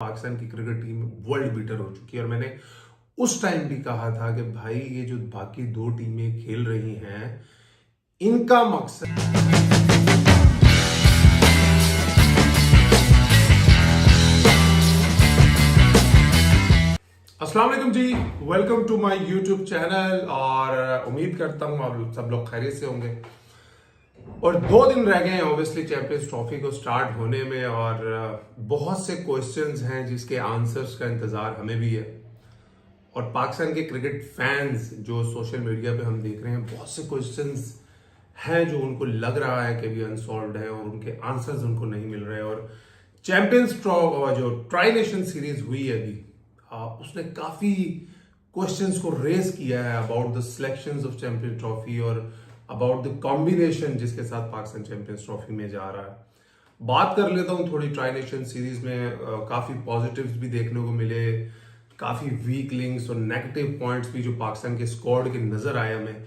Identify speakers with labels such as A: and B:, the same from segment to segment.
A: पाकिस्तान की cricket team world beater हो चुकी है और मैंने उस टाइम भी कहा था कि भाई ये जो बाकी दो टीमें खेल रही हैं इनका मकसद। अस्सलाम वालेकुम जी, welcome to my YouTube channel और उम्मीद करता हूँ आप सब लोग खैरियत से होंगे। और 2 दिन रह गए हैं ऑब्वियसली चैंपियंस ट्रॉफी को स्टार्ट होने में और बहुत से क्वेश्चंस हैं जिसके आंसर्स का इंतजार हमें भी है। और पाकिस्तान के क्रिकेट फैंस जो सोशल मीडिया पे हम देख रहे हैं बहुत से क्वेश्चंस हैं जो उनको लग रहा है कि भी अनसॉल्व्ड है और उनके आंसर्स उनको नहीं मिल रहे। और चैंपियंस जो ट्राई नेशन सीरीज हुई है अभी उसने काफी क्वेश्चंस को रेज किया है about the selections of champions trophy और अबाउट द कॉम्बिनेशन जिसके साथ पाकिस्तान चैंपियंस ट्रॉफी में जा रहा है। बात कर लेता हूं थोड़ी ट्राई नेशन सीरीज में काफी पॉजिटिव्स भी देखने को मिले, काफी वीक लिंक्स और नेगेटिव पॉइंट्स भी जो पाकिस्तान के स्क्वाड के नजर आए हमें।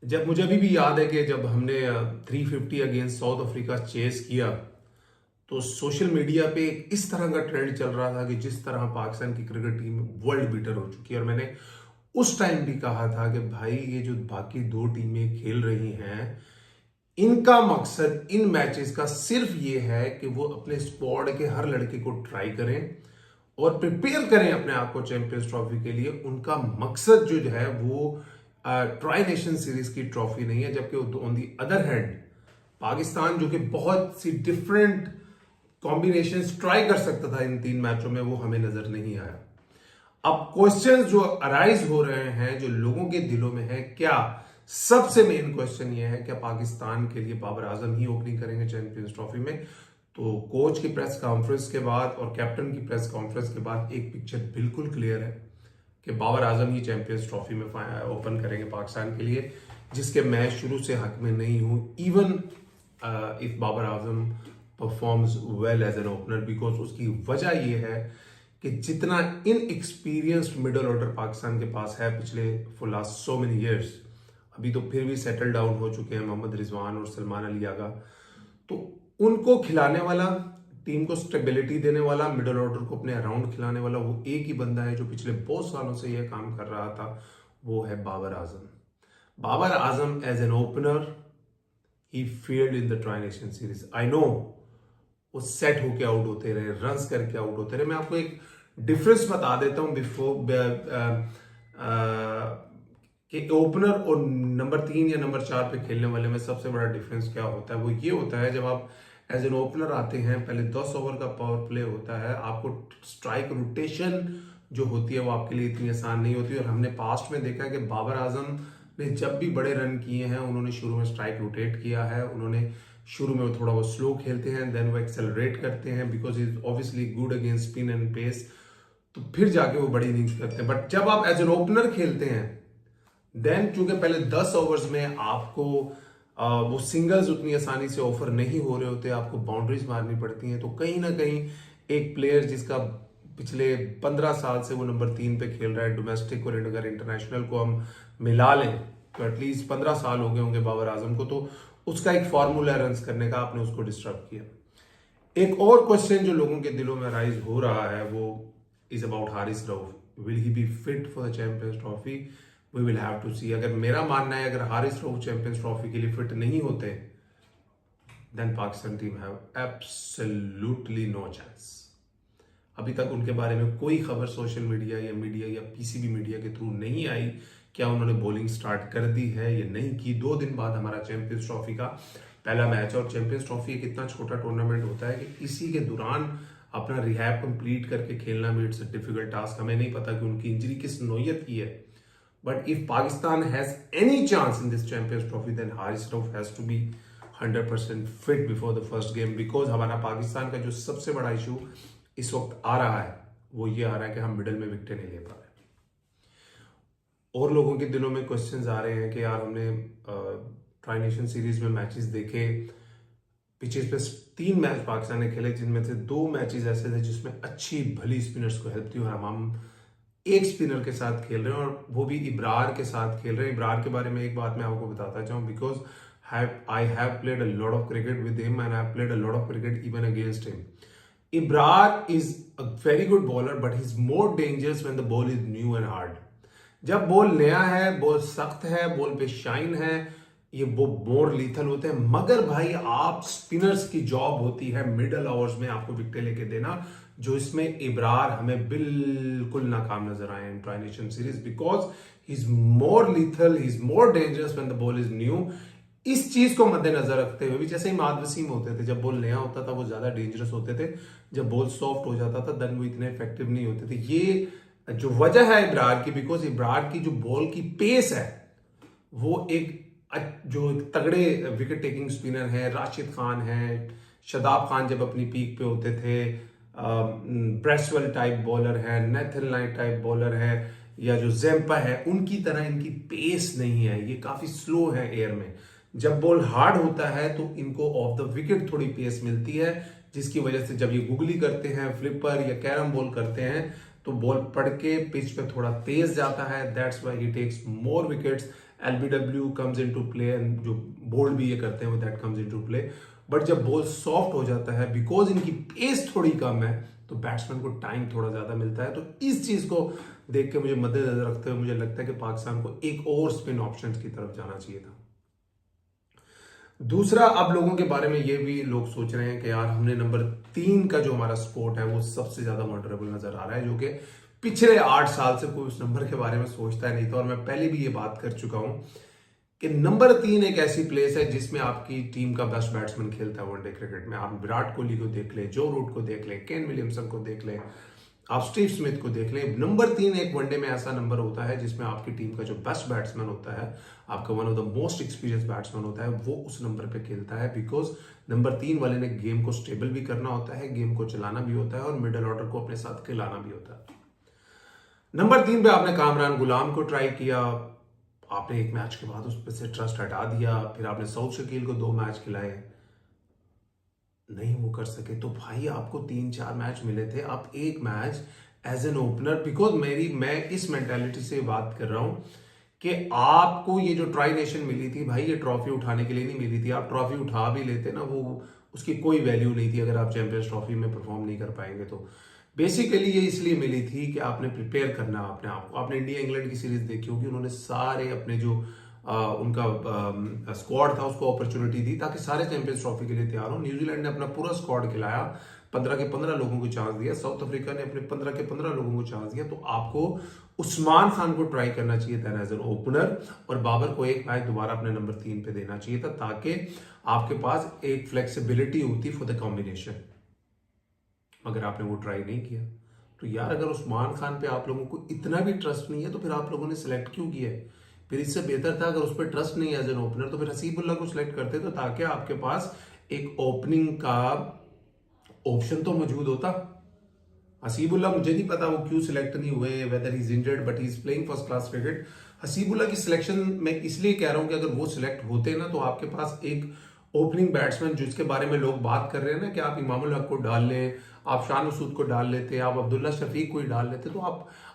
A: जब मुझे अभी भी याद है कि जब हमने 350 अगेंस्ट साउथ अफ्रीका चेस किया तो सोशल मीडिया पे इस तरह का ट्रेंड चल रहा था कि जिस तरह पाकिस्तान की क्रिकेट टीम वर्ल्ड बीटर हो चुकी है। और मैंने उस टाइम भी कहा था कि भाई ये जो बाकी दो टीमें खेल रही हैं इनका मकसद इन मैचेस का सिर्फ ये है कि वो अपने स्क्वाड के हर लड़के को ट्राई करें और प्रिपेयर करें अपने आप को चैंपियंस ट्रॉफी के लिए। उनका मकसद जो है वो ट्राई नेशन सीरीज की ट्रॉफी नहीं है। जबकि on the other hand Pakistan जो कि बहुत सी डिफरेंट कॉम्बिनेशन ट्राई कर सकता था इन 3 मैचों में, वो हमें नजर नहीं आया। अब क्वेश्चंस जो अराइज हो रहे हैं जो लोगों के दिलों में है, क्या सबसे मेन क्वेश्चन ये है क्या पाकिस्तान के लिए बाबर आजम ही ओपनिंग करेंगे चैंपियंस ट्रॉफी में। तो कोच की प्रेस कॉन्फ्रेंस के बाद और कैप्टन की प्रेस कॉन्फ्रेंस के बाद एक पिक्चर बिल्कुल क्लियर है कि बाबर आजम ही चैंपियंस ट्रॉफी में ओपन करेंगे पाकिस्तान के लिए, जिसके मैं शुरू से हक में नहीं हूं even if Babar Azam performs well as an opener. Because उसकी वजह यह है कि जितना इनएक्सपीरियंस्ड मिडल ऑर्डर पाकिस्तान के पास है पिछले for last so many years, अभी तो फिर भी सेटल डाउन हो चुके हैं मोहम्मद रिजवान और सलमान अली आगा, तो उनको खिलाने वाला, टीम को स्टेबिलिटी देने वाला, मिडल ऑर्डर को अपने अराउंड खिलाने वाला वो एक ही बंदा है जो पिछले बहुत सालों से यह काम कर रहा था, वो है Babar Azam. Babar Azam as an opener ही failed in the tri nation series. I know वो सेट होके आउट होते रहे, रन्स करके आउट होते रहे। मैं आपको एक डिफरेंस बता देता हूं कि ओपनर और नंबर 3 या नंबर 4 पे खेलने वाले में सबसे बड़ा डिफरेंस क्या होता है। वो ये होता है जब आप एज एन ओपनर आते हैं, पहले 10 ओवर का पावर प्ले होता है, आपको स्ट्राइक रोटेशन जो होती है वो आपके लिए इतनी आसान नहीं होती। और हमने पास्ट में देखा है कि बाबर आजम ने जब भी बड़े रन किए हैं उन्होंने शुरू में स्ट्राइक रोटेट किया है, उन्होंने शुरू में वो थोड़ा वो स्लो खेलते हैं, देन वो एक्सेलरेट करते हैं because is obviously good against spin and pace, तो फिर जाके वो बड़ी इनिंग्स करते हैं। बट जब आप एज एन ओपनर खेलते हैं देन चूंकि पहले 10 ओवर्स में आपको वो सिंगल्स उतनी आसानी से ऑफर नहीं हो रहे होते, आपको बाउंड्रीज मारनी पड़ती हैं, तो कहीं ना कहीं एक प्लेयर जिसका पिछले 15 साल से वो नंबर 3 पे खेल रहा है डोमेस्टिक और अगर इंटरनेशनल को हम मिला लें तो एटलीस्ट 15 साल हो गए होंगे बाबर आजम को, तो उसका एक फॉर्मूला रन्स करने का आपने उसको डिस्टर्ब किया। एक और क्वेश्चन जो लोगों के दिलों में राइज हो रहा है वो is about Haris Rauf. Will he be fit for the Champions Trophy? We will have to see. अगर मेरा मानना है अगर हारिस रऊफ चैंपियंस ट्रॉफी के लिए फिट नहीं होते then Pakistan team have absolutely no chance. अभी तक उनके बारे में कोई खबर सोशल मीडिया या पीसीबी मीडिया के थ्रू नहीं आई क्या उन्होंने बॉलिंग स्टार्ट कर दी है या नहीं की। 2 दिन बाद हमारा चैंपियंस ट्रॉफी का पहला मैच है और चैंपियंस ट्रॉफी एक इतना छोटा टूर्नामेंट होता है कि इसी के दौरान अपना रिहैब कंप्लीट करके खेलना भी इट्स अ डिफिकल्ट टास्क। हमें नहीं पता कि उनकी इंजरी किस नौयत की है, but if Pakistan has any chance in this champions trophy then Haris Rauf has to be 100% fit before the first game. Because हमारा पाकिस्तान का जो सबसे बड़ा इशू इस वक्त आ रहा है वो ये आ रहा है कि हम मिडल में विकेटें नहीं ले पा रहे। और लोगों के दिलों में क्वेश्चंस आ रहे हैं कि यार हमने ट्राई नेशन सीरीज में मैचेस देखे, पिचेस पे 3 मैच पाकिस्तान ने खेले जिनमें से 2 मैचेस ऐसे थे जिसमें अच्छी भली स्पिनर्स को हेल्प थी और हम एक स्पिनर के साथ खेल रहे हैं और वो भी इब्रार के साथ खेल रहे हैं। इब्रार के बारे में एक बात मैं आपको बताता चाहूँ because I have played a lot of cricket with him and I have played a lot of cricket even against him. Ibrar is a very good bowler, but he's more dangerous when the ball is new and hard. जब ball नया है, ball सख्त है, ball पे shine है, ये वो मोर lethal होते हैं। मगर भाई आप स्पिनर्स की जॉब होती है मिडल ओवर्स में आपको विकेट लेके देना, जो इसमें इब्रार हमें बिल्कुल नाकाम नजर आए in tri nation series, because he is more lethal, he is more dangerous when the ball is new. इस चीज को मद्देनजर रखते हुए भी, जैसे इमाद वसीम होते थे, जब बॉल नया होता था वो ज्यादा डेंजरस होते थे, जब बॉल सॉफ्ट हो जाता था देन वो इतने इफेक्टिव नहीं होते थे। ये जो वजह है इब्रार की, बिकॉज इब्रार की जो बॉल की पेस है वो एक जो तगड़े विकेट टेकिंग स्पिनर है, राशिद खान है, शदाब खान जब अपनी पीक पे होते थे, ब्रेसवेल टाइप बॉलर है, नेथन लाइन टाइप बॉलर है, या जो जेम्पा है, उनकी तरह इनकी पेस नहीं है, ये काफी स्लो है एयर में। जब बॉल हार्ड होता है तो इनको ऑफ द विकेट थोड़ी पेस मिलती है, जिसकी वजह से जब ये गुगली करते हैं, फ्लिपर या कैरम बॉल करते हैं, तो बॉल पड़ के पिच पे थोड़ा तेज जाता है। That's why he takes more wickets. LBW comes into play, and जो बोल्ड भी ये करते हैं वो that comes into play. But जब बॉल सॉफ्ट हो जाता है, बिकॉज इनकी पेस थोड़ी कम है, तो बैट्समैन को टाइम थोड़ा ज्यादा मिलता है। तो इस चीज को देख के मुझे मद्देनजर रखते हुए मुझे लगता है कि पाकिस्तान को एक और स्पिन ऑप्शन की तरफ जाना चाहिए था। दूसरा, अब लोगों के बारे में ये भी लोग सोच रहे हैं कि यार हमने नंबर 3 का जो हमारा स्पोर्ट है वो सबसे ज्यादा वनरेबल नजर आ रहा है, जो कि पिछले 8 साल से कोई उस नंबर के बारे में सोचता नहीं था। और मैं पहले भी ये बात कर चुका हूं कि नंबर 3 एक ऐसी प्लेस है जिसमें आपकी टीम का बेस्ट बैट्समैन खेलता है वनडे क्रिकेट में। आप विराट कोहली को देख ले, जो रूट को देख ले, केन विलियमसन को देख ले, आप स्टीव स्मिथ को देख लें। नंबर 3 एक वनडे में ऐसा नंबर होता है जिसमें आपकी टीम का जो बेस्ट बैट्समैन होता है, आपका one of the most experience batsman होता है, वो उस नंबर पे खेलता है। बिकॉज नंबर 3 वाले ने गेम को स्टेबल भी करना होता है, गेम को चलाना भी होता है, और मिडल ऑर्डर को अपने साथ खिलाना भी होता है। नंबर 3 पे आपने कामरान गुलाम को ट्राई किया, आपने एक मैच के बाद उस पर से ट्रस्ट हटा दिया, फिर आपने सऊद शकील को 2 मैच खिलाए, नहीं वो कर सके। तो भाई आपको 3-4 मैच मिले थे, आप एक match as an opener, because मैं इस मेंटालिटी से बात कर रहा हूं कि आपको ये जो ट्राई नेशन मिली थी भाई, ये ट्रॉफी उठाने के लिए नहीं मिली थी। आप ट्रॉफी उठा भी लेते ना, वो उसकी कोई वैल्यू नहीं थी अगर आप चैंपियंस ट्रॉफी में परफॉर्म नहीं कर पाएंगे। तो बेसिकली ये इसलिए मिली थी कि आपने प्रिपेयर करना अपने आप को। आपने इंडिया इंग्लैंड की सीरीज देखी होगी, उन्होंने सारे अपने जो उनका स्क्वाड था उसको अपॉर्चुनिटी दी ताकि सारे चैंपियंस ट्रॉफी के लिए तैयार हो। न्यूजीलैंड ने अपना पूरा स्क्वाड खिलाया, 15 के 15 लोगों को चांस दिया। साउथ अफ्रीका ने अपने 15 के 15 लोगों को चांस दिया। तो आपको उस्मान खान को ट्राई करना चाहिए था एज एन ओपनर, और बाबर को एक मैच दोबारा अपने नंबर 3 पे देना चाहिए था, ताकि आपके पास एक फ्लेक्सिबिलिटी होती फॉर द कॉम्बिनेशन। मगर आपने वो ट्राई नहीं किया। तो यार अगर उस्मान खान पे आप लोगों को इतना भी ट्रस्ट नहीं है तो फिर आप लोगों ने सिलेक्ट क्यों किया है? फिर इससे बेहतर था अगर उस पर ट्रस्ट नहीं है एज एन ओपनर तो फिर हसीबुल्लाह को सिलेक्ट करते, तो ताकि आपके पास एक ओपनिंग का ऑप्शन तो मौजूद होता। हसीबुल्लाह मुझे नहीं पता वो क्यों सिलेक्ट नहीं हुए, whether he is injured, but he is playing first class cricket. Hasibullah की सिलेक्शन मैं इसलिए कह रहा हूं कि अगर वो सिलेक्ट होते ना तो आपके पास एक ओपनिंग बैट्समैन, जिसके बारे में लोग बात कर रहे हैं ना कि आप इमामुल हक को डाल लें, आप शान मसूद को डाल लेते, आप अब्दुल्ला शफीक को ही डाल लेते, तो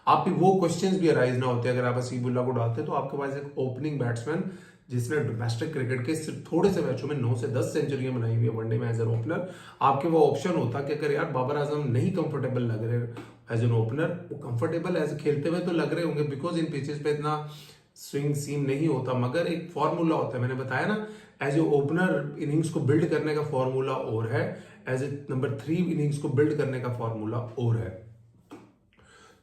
A: आप वो क्वेश्चंस भी अराइज ना होते। अगर आप हसीबुल्लाह को डालते तो आपके पास एक ओपनिंग बैट्समैन जिसने डोमेस्टिक क्रिकेट के सिर्फ थोड़े से मैचों में 9 से 10 सेंचुरियां बनाई हुई है वनडे में एज एन ओपनर, आपके वो ऑप्शन होता कि अगर यार बाबर आजम नहीं कंफर्टेबल लग रहे एज एन ओपनर, वो कंफर्टेबल एज खेलते हुए तो लग रहे होंगे बिकॉज इन पिचेस पे इतना स्विंग सीम नहीं होता, मगर एक फॉर्मूला होता है। मैंने बताया ना, एज ए ओपनर इनिंग्स को बिल्ड करने का फॉर्मूला और है, एज ए नंबर 3 इनिंग्स को बिल्ड करने का फॉर्मूला और है।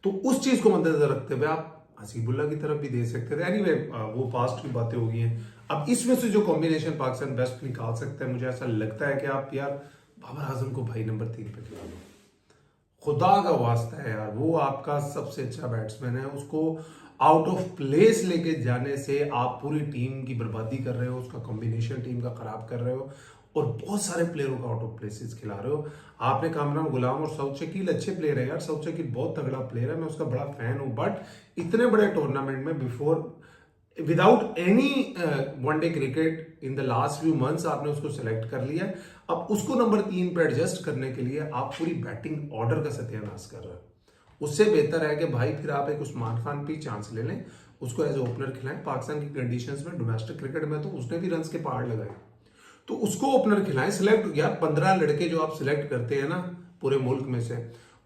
A: तो उस चीज को मद्देनजर रखते हुए आप हसीबुल्लाह की तरफ भी दे सकते थे। एनीवे वो पास्ट की बातें हो गई हैं। अब इसमें से जो कॉम्बिनेशन पाकिस्तान बेस्ट निकाल सकता है, मुझे ऐसा लगता है कि आप यार बाबर आजम को भाई नंबर 3 पे खिला लो, खुदा का वास्ता है यार, वो आपका सबसे अच्छा बैट्समैन है। उसको आउट ऑफ प्लेस लेके जाने से आप पूरी टीम की बर्बादी कर रहे हो, उसका कॉम्बिनेशन टीम का खराब कर रहे हो, और बहुत सारे प्लेयरों को आउट ऑफ प्लेसेस खिला रहे हो। आपने कामरान गुलाम और सऊद शकील अच्छे प्लेयर है यार, सऊद शकील बहुत तगड़ा प्लेयर है, मैं उसका बड़ा फैन हूं, बट इतने बड़े टूर्नामेंट में before without any one day cricket in the last few months आपने उसको सिलेक्ट कर लिया। अब उसको नंबर 3 पे एडजस्ट करने के लिए आप पूरी बैटिंग ऑर्डर का सत्यानाश कर रहे हो। उससे बेहतर है कि भाई फिर आप एक उस्मान खान पे चांस ले लें, उसको एज ओपनर खिलाएं। पाकिस्तान की कंडीशंस में डोमेस्टिक क्रिकेट में तो उसने भी रन्स के पहाड़ लगाए, तो उसको ओपनर खिलाएं। सिलेक्ट यार 15 लड़के जो आप सिलेक्ट करते हैं ना पूरे मुल्क में से,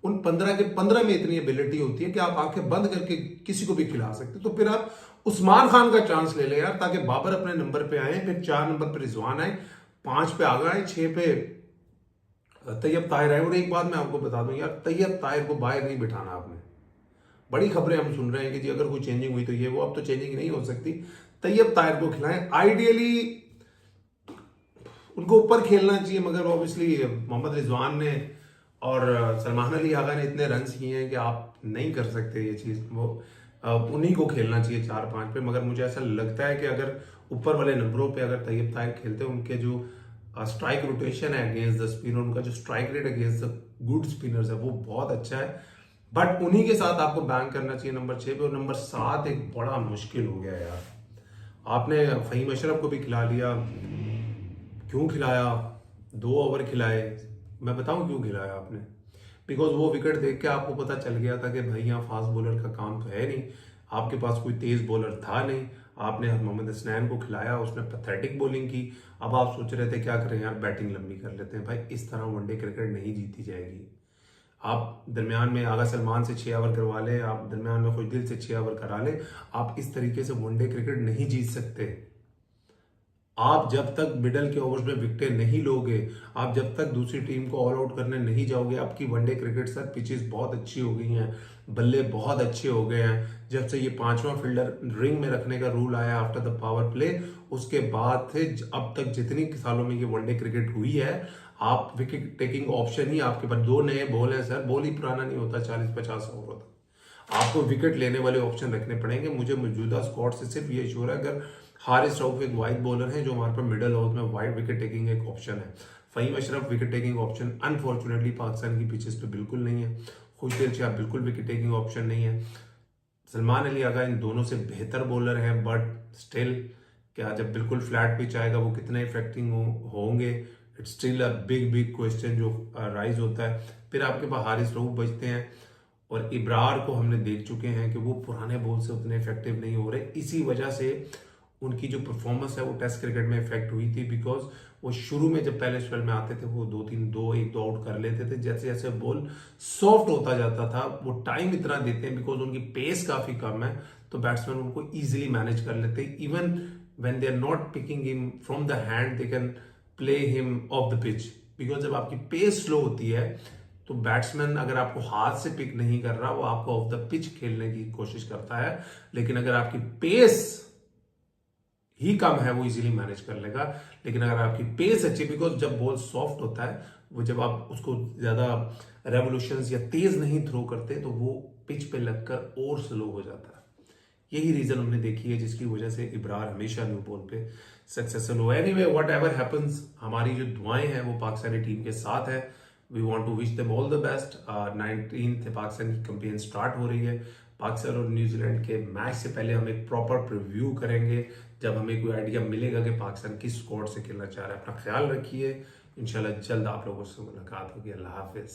A: उन 15 के 15 में इतनी एबिलिटी होती है कि आप आंखें बंद करके किसी को भी खिला सकते, तो फिर आप उस्मान खान का चांस ले ले यार, ताकि बाबर अपने नंबर पे आए, फिर 4 नंबर पे रिजवान आए, 5 पे आगा आए, 6 पे तैयब ताहिर है। और एक बात मैं आपको बता दूं यार, तैयब ताहिर को बाहर नहीं बिठाना आपने। बड़ी खबरें हम सुन रहे हैं कि जी अगर कोई चेंजिंग हुई तो ये वो, अब तो चेंजिंग नहीं हो सकती। तैयब ताहिर को खिलाएं, आइडियली उनको ऊपर खेलना चाहिए, मगर ऑब्वियसली मोहम्मद रिजवान ने और सलमान अली आगा ने इतने रन किए हैं कि आप नहीं कर सकते ये चीज़, वो उन्हीं को खेलना चाहिए 4-5 पे। मगर मुझे ऐसा लगता है कि अगर ऊपर वाले नंबरों पे अगर तैयब ताहिर खेलते हैं, उनके जो स्ट्राइक रोटेशन है अगेंस्ट द स्पिनर, उनका जो strike rate against the good spinners है वो बहुत अच्छा है। बट उन्हीं के साथ आपको बैंक करना चाहिए नंबर 6 पे। और नंबर 7 एक बड़ा मुश्किल हो गया यार, आपने फहीम अशरफ को भी खिला लिया। क्यों खिलाया? 2 ओवर खिलाए, मैं बताऊं क्यों खिलाया आपने? बिकॉज वो विकेट देख के आपको पता चल गया था कि भाई यहाँ फास्ट बॉलर का काम तो है नहीं, आपके पास कोई तेज बॉलर था नहीं। आपने मोहम्मद हसनैन को खिलाया, उसने पैथेटिक बॉलिंग की। अब आप सोच रहे थे क्या करें यार, बैटिंग लंबी कर लेते हैं। भाई इस तरह वनडे क्रिकेट नहीं जीती जाएगी। आप दरमियान में आगा सलमान से 6 ओवर करवा ले, आप दरमियान में खुशदिल से 6 ओवर करा ले, आप इस तरीके से वनडे क्रिकेट नहीं जीत सकते। आप जब तक मिडल के ओवर्स में विकेटें नहीं लोगे, आप जब तक दूसरी टीम को ऑल आउट करने नहीं जाओगे, आपकी वनडे क्रिकेट सर पिचेस बहुत अच्छी हो गई हैं, बल्ले बहुत अच्छे हो गए हैं। जब से ये 5वां फील्डर रिंग में रखने का रूल आया आफ्टर द पावर प्ले, उसके बाद से अब तक जितनी सालों में ये वनडे क्रिकेट हुई है, आप विकेट टेकिंग ऑप्शन ही आपके पास 2 नए बॉल है सर। बॉल ही पुराना नहीं होता 40-50 ओवर तक, आपको विकेट लेने वाले ऑप्शन रखने पड़ेंगे। मुझे मौजूदा स्क्वाड से सिर्फ ये श्योर है, अगर हारिस रऊफ एक वाइड बॉलर है जो हमारे पास मिडल ओवर में वाइड विकेट टेकिंग एक ऑप्शन है, Faheem Ashraf wicket taking option unfortunately Pakistan की पिचेस पे बिल्कुल नहीं है, खुशदिल शाह बिल्कुल विकेट टेकिंग ऑप्शन नहीं है, सलमान अली आगा इन दोनों से बेहतर बॉलर है। बट स्टिल क्या जब बिल्कुल फ्लैट पिच आएगा वो कितने इफेक्टिव होंगे, it's still a big question जो राइज होता है। फिर आपके पास हारिस रऊफ बचते हैं, और इब्रार को हमने देख चुके हैं कि वो पुराने बॉल से उतने इफेक्टिव नहीं हो रहे। इसी वजह से उनकी जो परफॉर्मेंस है वो टेस्ट क्रिकेट में इफेक्ट हुई थी, बिकॉज वो शुरू में जब पहले स्पेल में आते थे वो 2-3 आउट कर लेते थे। जैसे जैसे बॉल सॉफ्ट होता जाता था, वो टाइम इतना देते हैं बिकॉज उनकी पेस काफी कम है, तो बैट्समैन उनको इजीली मैनेज कर लेते हैं। Even when they are not picking him from the hand, they can play him off the pitch, because जब आपकी पेस स्लो होती है तो बैट्समैन अगर आपको हाथ से पिक नहीं कर रहा, वो आपको ऑफ द पिच खेलने की कोशिश करता है। लेकिन अगर आपकी पेस ही कम है वो इजीली मैनेज कर लेगा। लेकिन अगर आपकी पेस अच्छी, बिकॉज जब बॉल सॉफ्ट होता है, वो जब आप उसको ज्यादा रेवोल्यूशंस या तेज नहीं थ्रो करते तो वो पिच पे लगकर और स्लो हो जाता है। यही रीजन हमने देखी है जिसकी वजह से इब्रार हमेशा न्यू बॉल पे सक्सेसफुल हो। एनीवे व्हाट एवर हैपेंस, हमारी जो दुआएं हैं वो पाकिस्तानी टीम के साथ है। We want to wish them all the best. 19th Pakistan की कैंपेन स्टार्ट हो रही है। पाकिस्तान और न्यूजीलैंड के मैच से पहले हम एक प्रॉपर प्रीव्यू करेंगे, जब हमें कोई आइडिया मिलेगा कि पाकिस्तान किस स्क्वाड से खेलना चाह रहा है। अपना ख्याल रखिए, इंशाल्लाह जल्द आप लोगों से मुलाकात होगी। अल्लाह हाफिज।